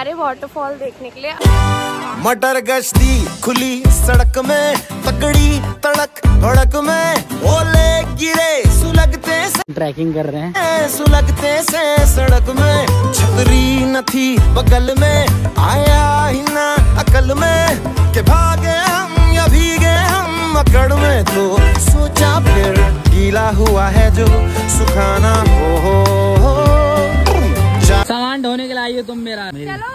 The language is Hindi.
प्यारे वाटरफॉल देखने के लिए। मटर गश्ती खुली सड़क में, तगड़ी तड़क भड़क में, ओले गिरे सुलगते से, ट्रैकिंग कर रहे हैं सुलगते से सड़क में, छतरी न थी बगल में, आया ही ना अकल में कि भागे हम या भीगे हम अकड़ में, तो सोचा फिर गीला हुआ है जो सुखाना हो। सामान ढोने के लिए आई हो तुम मेरा। चलो।